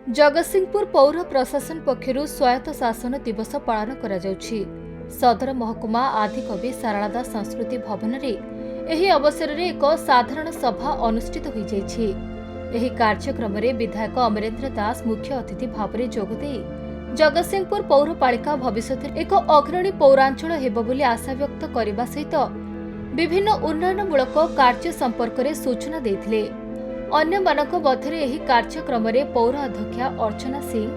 जगतसिंहपुर पौर प्रशासन पक्षरु स्वायत्त शासन दिवस पालन करा जाउछि। सदर महकुमा आदिकवि सारला दास संस्कृति भवन में एही अवसर में एक साधारण सभा अनुष्ठित हो जाइछि। एही कार्यक्रम में विधायक अमरेन्द्र दास मुख्य अतिथि भाव में जोगदे जगतसिंहपुर पौरपालिका भविष्य एक अग्रणी पौरांचल हेब बोली आशा व्यक्त करने सहित विभिन्न उन्नयनमूलक कार्य संपर्क में सूचना देथिले। अन्य मानक मध्य एही कार्यक्रम में पौर अध्यक्षा अर्चना सिंह,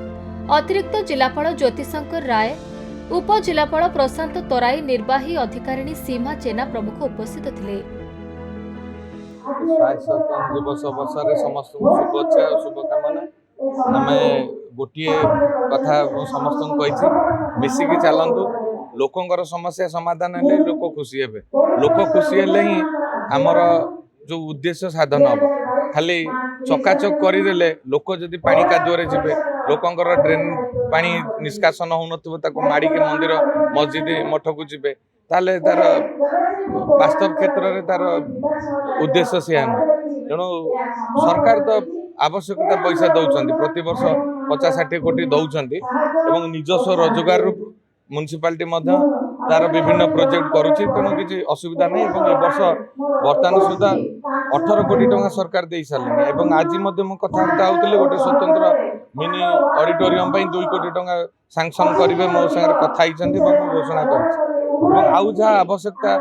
अतिरिक्त जिलापाल ज्योतिशंकर राय, उपजिलापाल प्रशांत तराई, निर्वाही अधिकारिणी सीमा जेना प्रमुख उपस्थित थिले। दिवस अवसर समस्त शुभेच्छा और शुभकामना। आमे गोटे कथा समस्त मिसिकी चलतु। लोकंर समस्या समाधान हेले लोक खुशी हेबे। लोक खुशी हेले ही आमर जो उद्देश्य साधन हम। खाली चकाचक करदेले लोक जदि पानी कादुअरे जिबे, लोकंर ड्रेन पानी निष्कासन हो माड़ी के मंदिर मस्जिद मठ को जिबे, ताले तार वास्तव क्षेत्र में तार उद्देश्य सी तेणु सरकार तो आवश्यकता पैसा दौरान प्रति वर्ष 50-60 कोटी दौरान एवं निजस्व रोजगार म्युनिसिपालिटी तार विभिन्न प्रोजेक्ट करुच्ची। तेणु किसी असुविधा नहीं। वर्ष बर्तमान सुधा 18 कोटी टंका सरकार दे सारे। आज कथबार्ता होते गोटे स्वतंत्र मिनी ऑडिटोरियम 2 कोटी टंका सैंक्शन करेंगे मो सागर कथा घोषणा कर आउ जहाँ आवश्यकता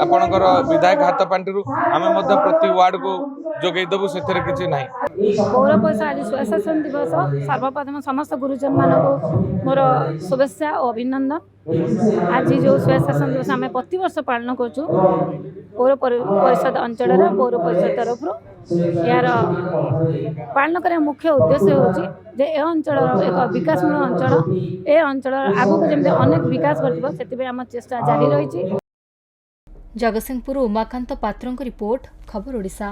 आपणकर विधायक हाथ पांटि आम प्रति वार्ड को जोगेदेबू से किसी ना। पौर पैसा आज स्वशासन दिवस सर्वप्रथम समस्त गुरुजन मानक मोर शुभेच्छा और अभिनंदन। आज जो स्वशासन दिवस आम प्रति वर्ष पालन कर पौर परिषद अंचल पौर परिषद तरफ यार पालन कर मुख्य उद्देश्य होचे ए अंचल एक विकासमूलक अंचल। ए अंचल आगक जमी अनेक विकास कर चेष्टा जारी रही। जगतसिंहपुर उमाकांत पात्रों रिपोर्ट, खबर ओडिशा।